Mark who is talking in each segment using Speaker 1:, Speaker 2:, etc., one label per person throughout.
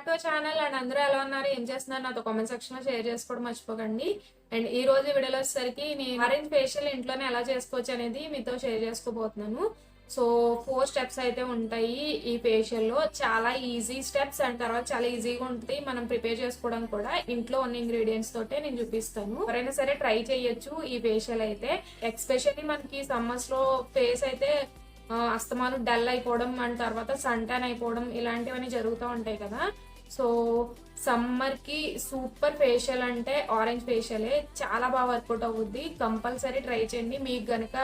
Speaker 1: To channel and అందరూ ఎలా ఉన్నారు, ఏం చేస్తున్నారు నాతో కామెంట్ సెక్షన్ లో షేర్ చేసుకోవడం మర్చిపోకండి. అండ్ ఈ రోజు వీడియోలో వచ్చేసరికి నేను ఆరెంజ్ ఫేషియల్ ఇంట్లోనే ఎలా చేసుకోవచ్చు అనేది మీతో షేర్ చేసుకోబోతున్నాను. సో 4 స్టెప్స్ అయితే ఉంటాయి ఈ ఫేషియల్ లో. చాలా ఈజీ స్టెప్స్ అండ్ తర్వాత చాలా ఈజీగా ఉంటుంది మనం ప్రిపేర్ చేసుకోవడం కూడా. ఇంట్లో ఉన్న ఇంగ్రీడియంట్స్ తోటే నేను చూపిస్తాను. ఎవరైనా సరే ట్రై చేయొచ్చు ఈ ఫేషియల్ అయితే. ఎస్పెషల్లీ మనకి సమ్మర్స్ లో ఫేస్ అయితే అస్తమాను డల్ అయిపోవడం అండ్ తర్వాత సన్ ట్యాన్ అయిపోవడం ఇలాంటివన్నీ జరుగుతూ ఉంటాయి కదా. సో సమ్మర్ కి సూపర్ ఫేషియల్ అంటే ఆరెంజ్ ఫేషియలే. చాలా బాగా వర్కౌట్ అవుద్ది. కంపల్సరీ ట్రై చేయండి. మీకు గనక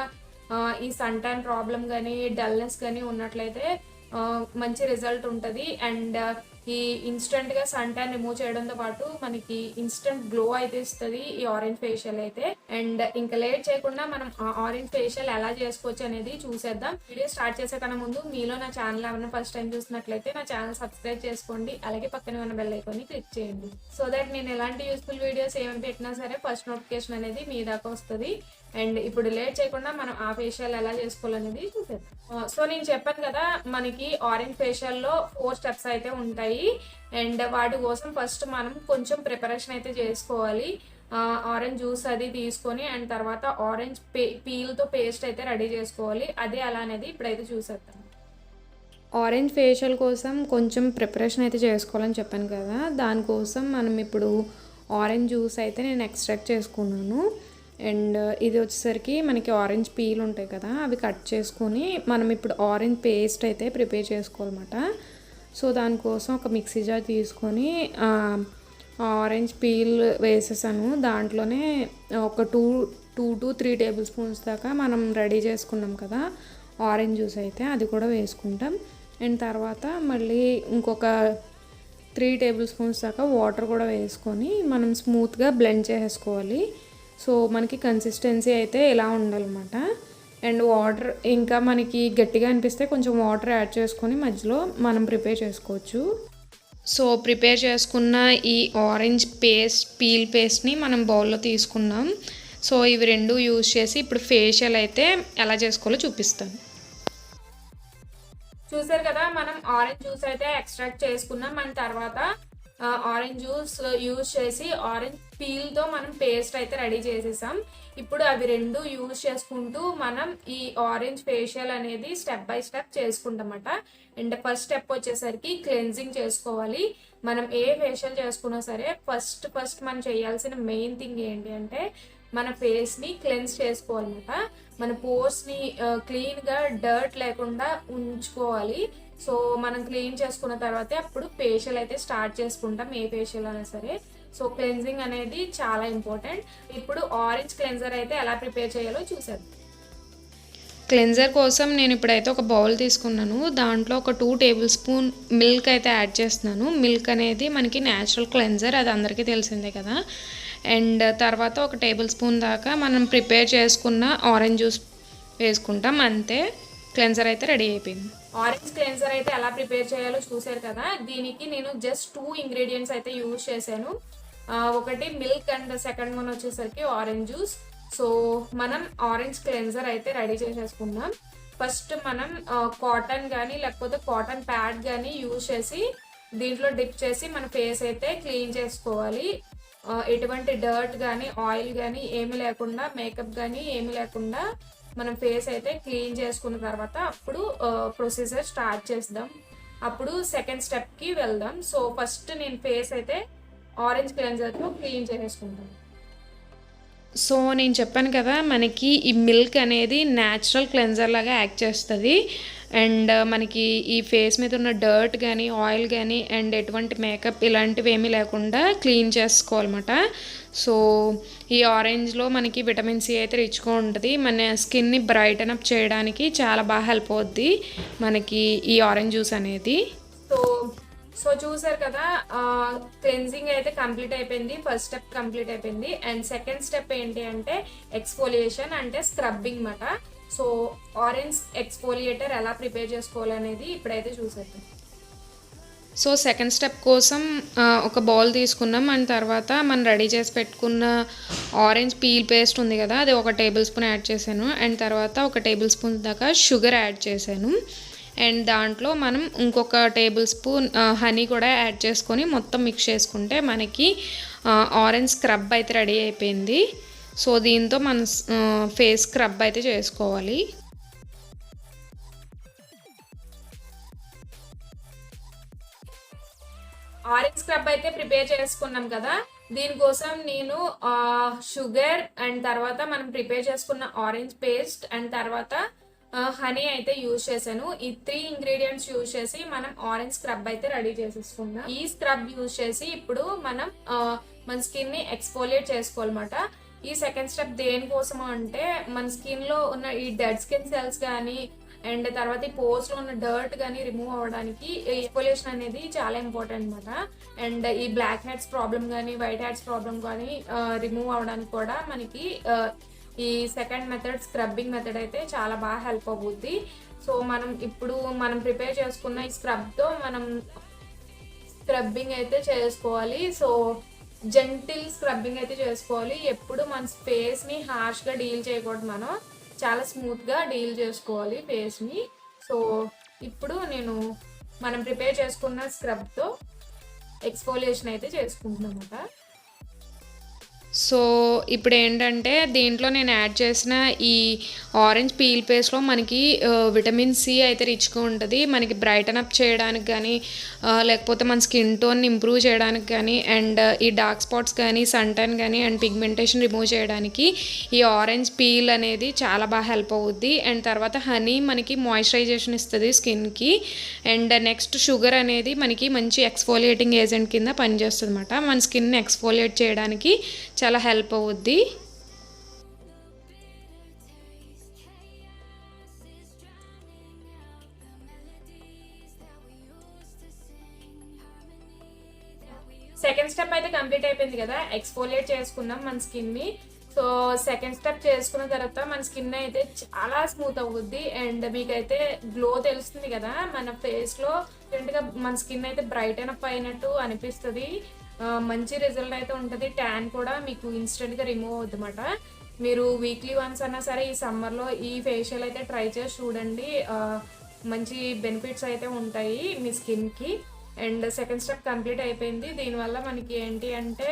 Speaker 1: ఈ సన్ ట్యాన్ ప్రాబ్లం కానీ డల్నెస్ కానీ ఉన్నట్లయితే మంచి రిజల్ట్ ఉంటుంది. అండ్ ఈ ఇన్స్టెంట్ గా సన్ ట్యాన్ రిమూవ్ చేయడంతో పాటు మనకి ఇన్స్టెంట్ గ్లో అయితే ఇస్తుంది ఈ ఆరెంజ్ ఫేషియల్ అయితే. అండ్ ఇంకా లేట్ చేయకుండా మనం ఆరెంజ్ ఫేషియల్ ఎలా చేసుకోవచ్చు అనేది చూసేద్దాం. వీడియో స్టార్ట్ చేసే కన్నా ముందు మీలో నా ఛానల్ ఎవరైనా ఫస్ట్ టైం చూసినట్లయితే నా ఛానల్ సబ్స్క్రైబ్ చేసుకోండి. అలాగే పక్కన ఉన్న బెల్ ఐకాన్ ని క్లిక్ చేయండి. సో దట్ నేను ఎలాంటి యూస్ఫుల్ వీడియోస్ ఏమైనా పెట్టినా సరే ఫస్ట్ నోటిఫికేషన్ అనేది మీ దాకా వస్తుంది. అండ్ ఇప్పుడు లేట్ చేయకుండా మనం ఆ ఫేషియల్ ఎలా చేసుకోవాలనేది చూసేద్దాం. సో నేను చెప్పాను కదా, మనకి ఆరెంజ్ ఫేషియల్ లో 4 స్టెప్స్ అయితే ఉంటాయి. అండ్ వాటి కోసం ఫస్ట్ మనం కొంచెం ప్రిపరేషన్ అయితే చేసుకోవాలి. ఆరెంజ్ జ్యూస్ అది తీసుకొని అండ్ తర్వాత ఆరెంజ్ పీల్ తో పేస్ట్ అయితే రెడీ చేసుకోవాలి. అది ఎలా అనేది ఇప్పుడైతే చూసేద్దాం. ఆరెంజ్ ఫేషియల్ కోసం కొంచెం ప్రిపరేషన్ అయితే చేసుకోవాలని చెప్పాను కదా, దానికోసం మనం ఇప్పుడు ఆరెంజ్ జ్యూస్ అయితే నేను ఎక్స్ట్రాక్ట్ చేసుకున్నాను. అండ్ ఇది వచ్చేసరికి మనకి ఆరెంజ్ పీల్ ఉంటాయి కదా, అవి కట్ చేసుకొని మనం ఇప్పుడు ఆరెంజ్ పేస్ట్ అయితే ప్రిపేర్ చేసుకోవాలన్నమాట. సో దానికోసం ఒక మిక్సీ జార్ తీసుకొని ఆరెంజ్ పీల్ వేసేసాను. దాంట్లోనే ఒక 2 to 3 టేబుల్ స్పూన్స్ దాకా మనం రెడీ చేసుకున్నాం కదా ఆరెంజ్ జ్యూస్ అయితే, అది కూడా వేసుకుంటాం. అండ్ తర్వాత మళ్ళీ ఇంకొక 3 టేబుల్ స్పూన్స్ దాకా వాటర్ కూడా వేసుకొని మనం స్మూత్గా బ్లెండ్ చేసుకోవాలి. సో మనకి కన్సిస్టెన్సీ అయితే ఇలా ఉండాలన్నమాట. అండ్ వాటర్ ఇంకా మనకి గట్టిగా అనిపిస్తే కొంచెం వాటర్ యాడ్ చేసుకొని మధ్యలో మనం ప్రిపేర్ చేసుకోవచ్చు. సో ప్రిపేర్ చేసుకున్న ఈ ఆరెంజ్ పీల్ పేస్ట్ని మనం బౌల్లో తీసుకున్నాం. సో ఇవి రెండు యూజ్ చేసి ఇప్పుడు ఫేషియల్ అయితే ఎలా చేసుకోవాలో చూపిస్తాను. చూసారు కదా, మనం ఆరెంజ్ జ్యూస్ అయితే ఎక్స్ట్రాక్ట్ చేసుకున్నాం. అండ్ తర్వాత ఆరెంజ్ జ్యూస్ యూజ్ చేసి ఆరెంజ్ పీల్ తో మనం పేస్ట్ అయితే రెడీ చేసేసాం. ఇప్పుడు అవి రెండు యూజ్ చేసుకుంటూ మనం ఈ ఆరెంజ్ ఫేషియల్ అనేది స్టెప్ బై స్టెప్ చేసుకుంటామట. అండ్ ఫస్ట్ స్టెప్ వచ్చేసరికి క్లెన్జింగ్ చేసుకోవాలి. మనం ఏ ఫేషియల్ చేసుకున్నా సరే ఫస్ట్ మనం చేయాల్సిన మెయిన్ థింగ్ ఏంటి అంటే మన ఫేస్ ని క్లెన్స్ చేసుకోవాలన్నమాట. మన పోర్స్ ని క్లీన్ గా డర్ట్ లేకుండా ఉంచుకోవాలి. సో మనం క్లీన్ చేసుకున్న తర్వాత అప్పుడు ఫేషియల్ అయితే స్టార్ట్ చేసుకుంటాం, ఏ ఫేషియల్ అయినా సరే. సో క్లెన్జింగ్ అనేది చాలా ఇంపార్టెంట్. ఇప్పుడు ఆరెంజ్ క్లెన్జర్ అయితే ఎలా ప్రిపేర్ చేయాలో చూసేద్దాం. క్లెన్జర్ కోసం నేను ఇప్పుడైతే ఒక బౌల్ తీసుకున్నాను. దాంట్లో ఒక 2 టేబుల్ స్పూన్ మిల్క్ అయితే యాడ్ చేస్తున్నాను. మిల్క్ అనేది మనకి న్యాచురల్ క్లెన్జర్, అది అందరికీ తెలిసిందే కదా. అండ్ తర్వాత ఒక టేబుల్ స్పూన్ దాకా మనం ప్రిపేర్ చేసుకున్న ఆరెంజ్ జ్యూస్ వేసుకుంటాం. అంతే, క్లెన్జర్ అయితే రెడీ అయిపోయింది. ఆరెంజ్ క్లెన్జర్ అయితే ఎలా ప్రిపేర్ చేయాలో చూసారు కదా. దీనికి నేను జస్ట్ 2 ఇంగ్రీడియంట్స్ అయితే యూజ్ చేశాను. ఒకటి మిల్క్ అండ్ సెకండ్ వన్ వచ్చేసరికి ఆరెంజ్ జ్యూస్. సో మనం ఆరెంజ్ క్లెన్జర్ అయితే రెడీ చేసేసుకుందాం. ఫస్ట్ మనం కాటన్ కానీ లేకపోతే కాటన్ ప్యాడ్ కానీ యూజ్ చేసి దీంట్లో డిప్ చేసి మన ఫేస్ అయితే క్లీన్ చేసుకోవాలి. ఎటువంటి డర్ట్ కానీ ఆయిల్ కానీ ఏమి లేకుండా, మేకప్ కానీ ఏమి లేకుండా మనం ఫేస్ అయితే క్లీన్ చేసుకున్న తర్వాత అప్పుడు ప్రొసీజర్ స్టార్ట్ చేద్దాం. అప్పుడు సెకండ్ స్టెప్కి వెళ్దాం. సో ఫస్ట్ నేను ఫేస్ అయితే ఆరెంజ్ క్లెన్జర్తో క్లీన్ చేసుకుంటాను. సో నేను చెప్పాను కదా, మనకి ఈ మిల్క్ అనేది న్యాచురల్ క్లెన్జర్ లాగా యాక్ట్ చేస్తుంది. అండ్ మనకి ఈ ఫేస్ మీద ఉన్న డర్ట్ కానీ ఆయిల్ కానీ అండ్ ఎటువంటి మేకప్ ఇలాంటివి ఏమీ లేకుండా క్లీన్ చేసుకోవాలన్నమాట. సో ఈ ఆరెంజ్లో మనకి విటమిన్ సి అయితే రిచ్గా ఉంటుంది. మన స్కిన్ని బ్రైటన్ అప్ చేయడానికి చాలా బాగా హెల్ప్ అవుద్ది మనకి ఈ ఆరెంజ్ జ్యూస్ అనేది. సో చూసారు కదా, క్లెన్జింగ్ అయితే కంప్లీట్ అయిపోయింది. ఫస్ట్ స్టెప్ కంప్లీట్ అయిపోయింది. అండ్ సెకండ్ స్టెప్ ఏంటి అంటే ఎక్స్ఫోలియేషన్, అంటే స్క్రబ్బింగ్ మాట. సో ఆరెంజ్ ఎక్స్ఫోలియేటర్ ఎలా ప్రిపేర్ చేసుకోవాలనేది ఇప్పుడైతే చూసేద్దాం. సో సెకండ్ స్టెప్ కోసం ఒక బౌల్ తీసుకున్నాం. అండ్ తర్వాత మనం రెడీ చేసి పెట్టుకున్న ఆరెంజ్ పీల్ పేస్ట్ ఉంది కదా, అది 1 టేబుల్ స్పూన్ యాడ్ చేశాను. అండ్ తర్వాత 1 టేబుల్ స్పూన్ దాకా షుగర్ యాడ్ చేశాను.
Speaker 2: అండ్ దాంట్లో మనం ఇంకొక టేబుల్ స్పూన్ హనీ కూడా యాడ్ చేసుకొని మొత్తం మిక్స్ చేసుకుంటే మనకి ఆరెంజ్ స్క్రబ్ అయితే రెడీ అయిపోయింది. సో దీంతో మన ఫేస్ స్క్రబ్ అయితే చేసుకోవాలి.
Speaker 1: ఆరెంజ్ స్క్రబ్ అయితే ప్రిపేర్ చేసుకున్నాం కదా, దీనికోసం నేను షుగర్ అండ్ తర్వాత మనం ప్రిపేర్ చేసుకున్న ఆరెంజ్ పేస్ట్ అండ్ తర్వాత హనీ అయితే యూజ్ చేశాను. ఈ 3 ఇంగ్రీడియంట్స్ యూజ్ చేసి మనం ఆరెంజ్ స్క్రబ్ అయితే రెడీ చేసేసుకున్నాం. ఈ స్క్రబ్ యూజ్ చేసి ఇప్పుడు మనం మన స్కిన్ ని ఎక్స్ఫోలియేట్ చేసుకోవాలన్నమాట. ఈ సెకండ్ స్టెప్ దేనికోసం అంటే మన స్కిన్ లో ఉన్న ఈ డెడ్ స్కిన్ సెల్స్ కానీ అండ్ తర్వాత ఈ పోర్స్ లో ఉన్న డర్ట్ కానీ రిమూవ్ అవ్వడానికి ఎక్స్ఫోలియేషన్ అనేది చాలా ఇంపార్టెంట్ అనమాట. అండ్ ఈ బ్లాక్ హెడ్స్ ప్రాబ్లం కానీ వైట్ హెడ్స్ ప్రాబ్లం కానీ రిమూవ్ అవ్వడానికి కూడా మనకి ఈ సెకండ్ మెథడ్ స్క్రబ్బింగ్ మెథడ్ అయితే చాలా బాగా హెల్ప్ అవుతుంది. సో మనం ప్రిపేర్ చేసుకున్న ఈ స్క్రబ్తో మనం స్క్రబ్బింగ్ అయితే చేసుకోవాలి. సో జెంటిల్ స్క్రబ్బింగ్ అయితే చేసుకోవాలి. ఎప్పుడు మన ఫేస్ని హార్ష్గా డీల్ చేయకూడదు, మనం చాలా స్మూత్గా డీల్ చేసుకోవాలి ఫేస్ని. సో ఇప్పుడు మనం ప్రిపేర్ చేసుకున్న స్క్రబ్తో ఎక్స్ఫోలియేషన్ అయితే చేసుకుంటున్నాం అన్నమాట.
Speaker 2: సో ఇప్పుడు ఏంటంటే దీంట్లో నేను యాడ్ చేసిన ఈ ఆరెంజ్ పీల్ పేస్ట్లో మనకి విటమిన్ సి అయితే రిచ్గా ఉంటుంది. మనకి బ్రైటన్ అప్ చేయడానికి కానీ లేకపోతే మన స్కిన్ టోన్ ఇంప్రూవ్ చేయడానికి కానీ అండ్ ఈ డార్క్ స్పాట్స్ కానీ సన్ టైన్ కానీ అండ్ పిగ్మెంటేషన్ రిమూవ్ చేయడానికి ఈ ఆరెంజ్ పీల్ అనేది చాలా బాగా హెల్ప్ అవుద్ది. అండ్ తర్వాత హనీ మనకి మాయిశ్చరైజేషన్ ఇస్తుంది స్కిన్కి. అండ్ నెక్స్ట్ షుగర్ అనేది మనకి మంచి ఎక్స్ఫోలియేటింగ్ ఏజెంట్ కింద పనిచేస్తుంది అన్నమాట. మన స్కిన్ని ఎక్స్ఫోలియేట్ చేయడానికి చాలా హెల్ప్ అవుద్ది.
Speaker 1: సెకండ్ స్టెప్ అయితే కంప్లీట్ అయిపోయింది కదా, ఎక్స్ఫోలియేట్ చేసుకున్నాం మన స్కిన్ని. సో సెకండ్ స్టెప్ చేసుకున్న తర్వాత మన స్కిన్ అయితే చాలా స్మూత్ అవుద్ది అండ్ మీకైతే గ్లో తెలుస్తుంది కదా మన ఫేస్లో. మన స్కిన్ అయితే బ్రైటన్ అప్ అయినట్టు అనిపిస్తుంది. మంచి రిజల్ట్ అయితే ఉంటుంది. ట్యాన్ కూడా మీకు ఇన్స్టెంట్గా రిమూవ్ అవుతుంది అన్నమాట. మీరు వీక్లీ వన్స్ అన్నా సరే ఈ సమ్మర్లో ఈ ఫేషియల్ అయితే ట్రై చేసి చూడండి. మంచి బెనిఫిట్స్ అయితే ఉంటాయి మీ స్కిన్కి. అండ్ సెకండ్ స్టెప్ కంప్లీట్ అయిపోయింది. దీనివల్ల మనకి ఏంటి అంటే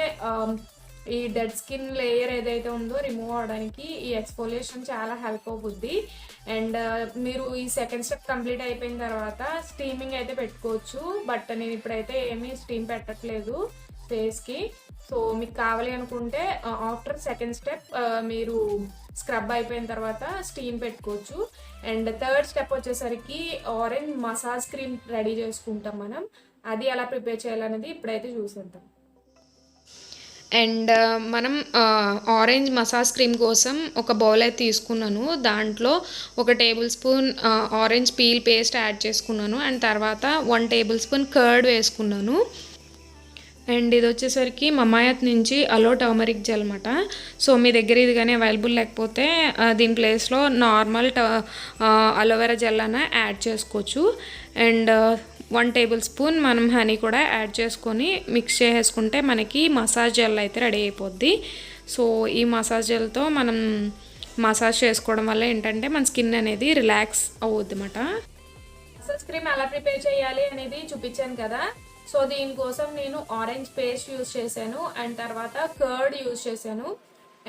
Speaker 1: ఈ డెడ్ స్కిన్ లేయర్ ఏదైతే ఉందో రిమూవ్ అవడానికి ఈ ఎక్స్ఫోలియేషన్ చాలా హెల్ప్ అవుతుంది. అండ్ మీరు ఈ సెకండ్ స్టెప్ కంప్లీట్ అయిపోయిన తర్వాత స్టీమింగ్ అయితే పెట్టుకోవచ్చు. బట్ నేను ఇప్పుడైతే ఏమీ స్టీమ్ పెట్టట్లేదు ఫేస్కి. సో మీకు కావాలి అనుకుంటే ఆఫ్టర్ సెకండ్ స్టెప్ మీరు స్క్రబ్ అయిపోయిన తర్వాత స్టీమ్ పెట్టుకోవచ్చు. అండ్ థర్డ్ స్టెప్ వచ్చేసరికి ఆరెంజ్ మసాజ్ క్రీమ్ రెడీ చేసుకుంటాం మనం. అది ఎలా ప్రిపేర్ చేయాలనేది ఇప్పుడైతే చూసేద్దాం.
Speaker 2: అండ్ మనం ఆరెంజ్ మసాజ్ క్రీమ్ కోసం ఒక బౌల్ అయితే తీసుకున్నాను. దాంట్లో 1 tablespoon orange peel paste add చేసుకున్నాను. అండ్ తర్వాత 1 టేబుల్ స్పూన్ కర్డ్ వేసుకున్నాను. అండ్ ఇది వచ్చేసరికి మమాయత్ నుంచి అలో టర్మరిక్ జెల్ అనమాట. సో మీ దగ్గర ఇది కానీ అవైలబుల్ లేకపోతే దీని ప్లేస్లో నార్మల్ అలోవెరా జెల్ అన్న యాడ్ చేసుకోవచ్చు. అండ్ 1 టేబుల్ స్పూన్ మనం హనీ కూడా యాడ్ చేసుకొని మిక్స్ చేసేసుకుంటే మనకి మసాజ్ జెల్ అయితే రెడీ అయిపోద్ది. సో ఈ మసాజ్ జెల్తో మనం మసాజ్ చేసుకోవడం వల్ల ఏంటంటే మన స్కిన్ అనేది రిలాక్స్ అవుద్ది అన్నమాట.
Speaker 1: మసాజ్ క్రీమ్ ఎలా ప్రిపేర్ చేయాలి అనేది చూపించాను కదా. సో దీనికోసం నేను ఆరెంజ్ పేస్ట్ యూజ్ చేశాను అండ్ తర్వాత కర్డ్ యూజ్ చేశాను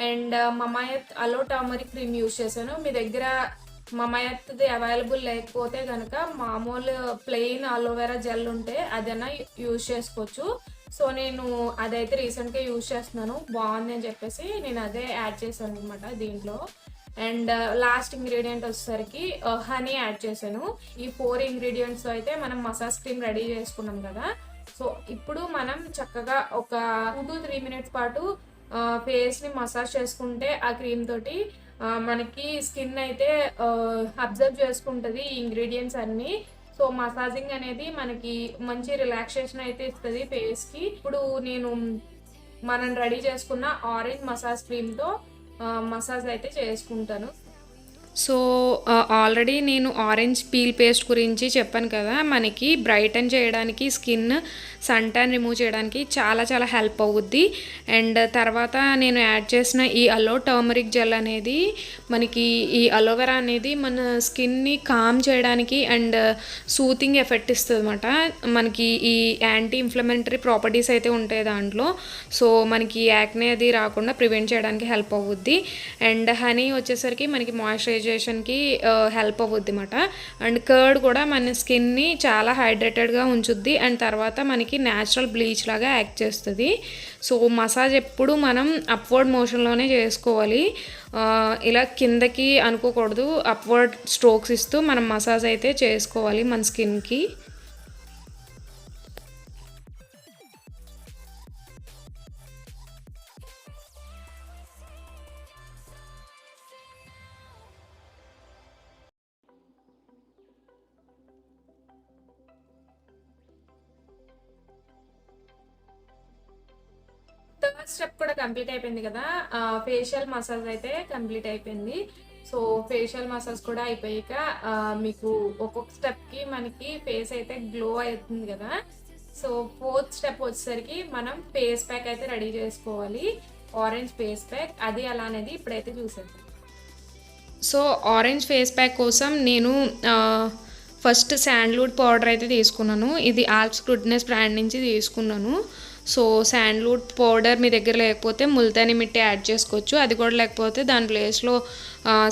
Speaker 1: and Mamaearth aloe turmeric cream use చేశాను. మీ దగ్గర మమాయత్ది అవైలబుల్ లేకపోతే కనుక మామూలు ప్లెయిన్ అలోవెరా జెల్ ఉంటే అదైనా యూజ్ చేసుకోవచ్చు. సో నేను అదైతే రీసెంట్గా యూజ్ చేస్తున్నాను, బాగుంది అని చెప్పేసి నేను అదే యాడ్ చేశాను అనమాట దీంట్లో. అండ్ లాస్ట్ ఇంగ్రీడియంట్ వచ్చేసరికి హనీ యాడ్ చేశాను. ఈ 4 ఇంగ్రీడియంట్స్ అయితే మనం మసాజ్ క్రీమ్ రెడీ చేసుకున్నాం కదా. సో ఇప్పుడు మనం చక్కగా ఒక 2 to 3 మినిట్స్ పాటు ఫేస్ని మసాజ్ చేసుకుంటే ఆ క్రీమ్ తోటి మనకి స్కిన్ అయితే అబ్జర్వ్ చేసుకుంటుంది ఈ ఇంగ్రీడియంట్స్ అన్నీ. సో మసాజింగ్ అనేది మనకి మంచి రిలాక్సేషన్ అయితే ఇస్తుంది ఫేస్కి. ఇప్పుడు మనం రెడీ చేసుకున్న ఆరెంజ్ మసాజ్ క్రీమ్తో మసాజ్ అయితే చేసుకుంటాను.
Speaker 2: సో ఆల్రెడీ నేను ఆరెంజ్ పీల్ పేస్ట్ గురించి చెప్పాను కదా, మనకి బ్రైటన్ చేయడానికి, స్కిన్ సన్ ట్యాన్ రిమూవ్ చేయడానికి చాలా చాలా హెల్ప్ అవుద్ది. అండ్ తర్వాత నేను యాడ్ చేసిన ఈ అలో టర్మరిక్ జెల్ అనేది మనకి, ఈ అలోవెరా అనేది మన స్కిన్ని కామ్ చేయడానికి అండ్ సూతింగ్ ఎఫెక్ట్ ఇస్తుంది అనమాట. మనకి ఈ యాంటీ ఇన్ఫ్లమేటరీ ప్రాపర్టీస్ అయితే ఉంటాయి దాంట్లో. సో మనకి యాక్నే అది రాకుండా ప్రివెంట్ చేయడానికి హెల్ప్ అవుద్ది. అండ్ హనీ వచ్చేసరికి మనకి మాయిశ్చరైజేషన్కి హెల్ప్ అవుద్ది అనమాట. అండ్ కర్డ్ కూడా మన స్కిన్ని చాలా హైడ్రేటెడ్గా ఉంచుద్ది. అండ్ తర్వాత మనకి న్యాచురల్ బ్లీచ్ లాగా యాక్ట్ చేస్తుంది. సో మసాజ్ ఎప్పుడు మనం అప్వర్డ్ మోషన్లోనే చేసుకోవాలి, ఇలా కిందకి అనుకోకూడదు. అప్వర్డ్ స్ట్రోక్స్ ఇస్తూ మనం మసాజ్ అయితే చేసుకోవాలి మన స్కిన్కి.
Speaker 1: థర్డ్ స్టెప్ కూడా కంప్లీట్ అయిపోయింది కదా, ఫేషియల్ మసాజ్ అయితే కంప్లీట్ అయిపోయింది. సో ఫేషియల్ మసాజ్ కూడా అయిపోయాక మీకు ఒక్కొక్క స్టెప్కి మనకి ఫేస్ అయితే గ్లో అవుతుంది కదా. సో ఫోర్త్ స్టెప్ వచ్చేసరికి మనం ఫేస్ ప్యాక్ అయితే రెడీ చేసుకోవాలి, ఆరెంజ్ ఫేస్ ప్యాక్. అది ఎలా అనేది ఇప్పుడైతే చూసేద్దాం.
Speaker 2: సో ఆరెంజ్ ఫేస్ ప్యాక్ కోసం నేను ఫస్ట్ శాండ్ల్వుడ్ పౌడర్ అయితే తీసుకున్నాను. ఇది ఆల్ప్స్ గుడ్నెస్ బ్రాండ్ నుంచి తీసుకున్నాను. సో శాండ్ల్వుడ్ పౌడర్ మీ దగ్గర లేకపోతే ముల్తానీ మిట్టి యాడ్ చేసుకోవచ్చు. అది కూడా లేకపోతే దాని ప్లేస్లో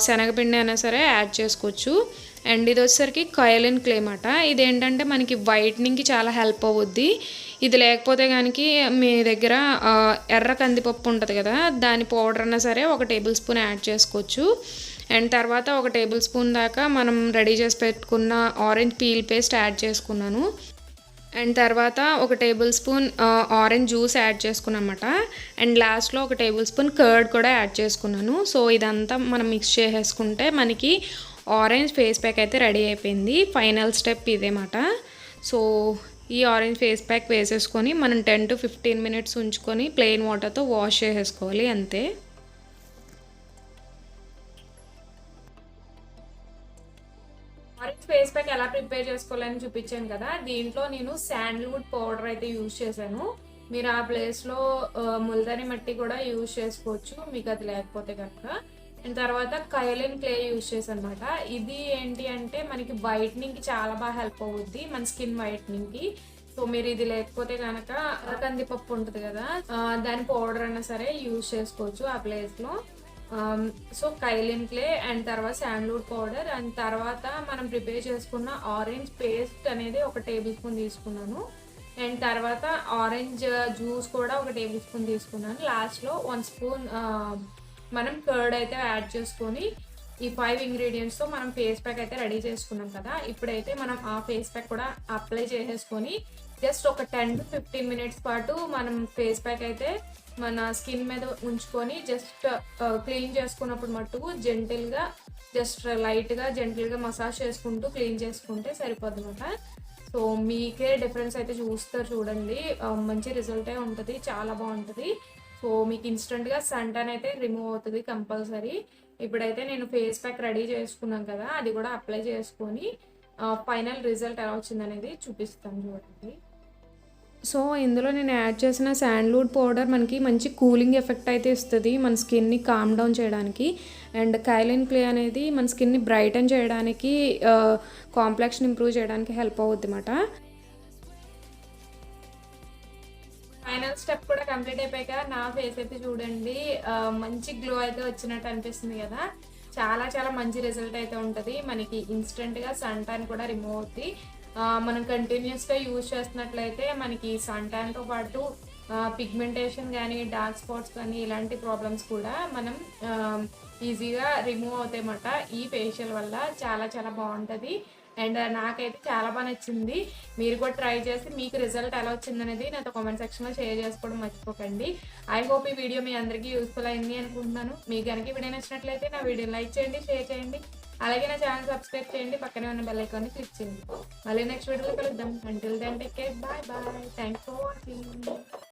Speaker 2: శనగపిండి అయినా సరే యాడ్ చేసుకోవచ్చు. అండ్ ఇది వచ్చేసరికి కయలిన్ క్లే అన్నమాట. ఇదేంటంటే మనకి వైట్నింగ్కి చాలా హెల్ప్ అవుద్ది. ఇది లేకపోతే కనుక మీ దగ్గర ఎర్ర కందిపప్పు ఉంటుంది కదా, దాని పౌడర్ అయినా సరే 1 టేబుల్ స్పూన్ యాడ్ చేసుకోవచ్చు. అండ్ తర్వాత 1 టేబుల్ స్పూన్ దాకా మనం రెడీ చేసి పెట్టుకున్న ఆరెంజ్ పీల్ పేస్ట్ యాడ్ చేసుకున్నాను. అండ్ తర్వాత 1 tablespoon orange juice add చేసుకున్నాను అనమాట. అండ్ లాస్ట్లో 1 టేబుల్ స్పూన్ కర్డ్ కూడా యాడ్ చేసుకున్నాను. సో ఇదంతా మనం మిక్స్ చేసేసుకుంటే మనకి ఆరెంజ్ ఫేస్ ప్యాక్ అయితే రెడీ అయిపోయింది. ఫైనల్ స్టెప్ ఇదేమాట. సో ఈ ఆరెంజ్ ఫేస్ ప్యాక్ వేసేసుకొని మనం 10 to 15 మినిట్స్ ఉంచుకొని ప్లెయిన్ వాటర్తో వాష్ చేసేసుకోవాలి, అంతే.
Speaker 1: ఆరెంజ్ ఫేస్ ప్యాక్ ఎలా ప్రిపేర్ చేసుకోవాలని చూపించాను కదా, దీంట్లో నేను శాండ్ల్వుడ్ పౌడర్ అయితే యూజ్ చేశాను. మీరు ఆ ప్లేస్లో ముల్తానీ మట్టి కూడా యూజ్ చేసుకోవచ్చు మీకు అది లేకపోతే కనుక. అండ్ తర్వాత కయలిన్ క్లే యూజ్ చేశాను అనమాట. ఇది ఏంటి అంటే మనకి వైట్నింగ్కి చాలా బాగా హెల్ప్ అవుద్ది, మన స్కిన్ వైట్నింగ్కి. సో మీరు ఇది లేకపోతే కనుక కందిపప్పు ఉంటుంది కదా, దాని పౌడర్ అయినా సరే యూజ్ చేసుకోవచ్చు ఆ ప్లేస్లో. సో కైలిన్ క్లే అండ్ తర్వాత శాండ్ల్వుడ్ పౌడర్ అండ్ తర్వాత మనం ప్రిపేర్ చేసుకున్న ఆరెంజ్ పేస్ట్ అనేది 1 టేబుల్ స్పూన్ తీసుకున్నాను. అండ్ తర్వాత ఆరెంజ్ జ్యూస్ కూడా 1 టేబుల్ స్పూన్ తీసుకున్నాను. లాస్ట్లో 1 స్పూన్ మనం కర్డ్ అయితే యాడ్ చేసుకొని ఈ 5 ఇంగ్రీడియంట్స్తో మనం ఫేస్ ప్యాక్ అయితే రెడీ చేసుకున్నాం కదా. ఇప్పుడైతే మనం ఆ ఫేస్ ప్యాక్ కూడా అప్లై చేసేసుకొని జస్ట్ ఒక 10 to 15 మినిట్స్ పాటు మనం ఫేస్ ప్యాక్ అయితే మన స్కిన్ మీద ఉంచుకొని జస్ట్ క్లీన్ చేసుకున్నప్పుడు మట్టుకు జెంటిల్గా జస్ట్ లైట్గా జెంటిల్గా మసాజ్ చేసుకుంటూ క్లీన్ చేసుకుంటే సరిపోద్ది అనమాట. సో మీకే డిఫరెన్స్ అయితే చూస్తారు, చూడండి. మంచి రిజల్టే ఉంటుంది, చాలా బాగుంటుంది. సో మీకు ఇన్స్టెంట్గా సన్ ట్యాన్ అయితే రిమూవ్ అవుతుంది కంపల్సరీ. ఇప్పుడైతే నేను ఫేస్ ప్యాక్ రెడీ చేసుకున్నాను కదా, అది కూడా అప్లై చేసుకొని ఫైనల్ రిజల్ట్ ఎలా వచ్చింది అనేది చూపిస్తాను, చూడండి.
Speaker 2: సో ఇందులో నేను యాడ్ చేసిన శాండ్ల్వుడ్ పౌడర్ మనకి మంచి కూలింగ్ ఎఫెక్ట్ అయితే ఇస్తుంది మన స్కిన్ని కామ్ డౌన్ చేయడానికి. అండ్ కైలిన్ క్లే అనేది మన స్కిన్ని బ్రైటన్ చేయడానికి, కాంప్లెక్షన్ ఇంప్రూవ్ చేయడానికి హెల్ప్ అవుద్ది అన్నమాట.
Speaker 1: ఫైనల్ స్టెప్ కూడా కంప్లీట్ అయిపోయాక నా ఫేస్ అయితే చూడండి, మంచి గ్లో అయితే వచ్చినట్టు అనిపిస్తుంది కదా. చాలా చాలా మంచి రిజల్ట్ అయితే ఉంటుంది. మనకి ఇన్స్టెంట్గా సన్ ట్యాన్ కూడా రిమూవ్ అవుతుంది. మనం కంటిన్యూస్గా యూజ్ చేస్తున్నట్లయితే మనకి సన్ ట్యాన్తో పాటు పిగ్మెంటేషన్ కానీ, డార్క్ స్పాట్స్ కానీ, ఇలాంటి ప్రాబ్లమ్స్ కూడా మనం ఈజీగా రిమూవ్ అవుతాయి అన్నమాట ఈ ఫేషియల్ వల్ల. చాలా చాలా బాగుంటుంది అండ్ నాకైతే చాలా బాగా నచ్చింది. మీరు కూడా ట్రై చేసి మీకు రిజల్ట్ ఎలా వచ్చింది అనేది నాతో కామెంట్ సెక్షన్లో షేర్ చేసుకోవడం మర్చిపోకండి. ఐ హోప్ ఈ వీడియో మీ అందరికీ యూస్ఫుల్ అయింది అనుకుంటున్నాను. మీకు కనుక వీడియో నచ్చినట్లయితే నా వీడియోని లైక్ చేయండి, షేర్ చేయండి, అలాగే నా ఛానల్ సబ్స్క్రైబ్ చేయండి, పక్కనే ఉన్న బెల్ ఐకాన్ని క్లిక్ చేయండి. మళ్ళీ నెక్స్ట్ వీడియోలో కలుద్దాం. Until then take care, bye bye, thanks for watching.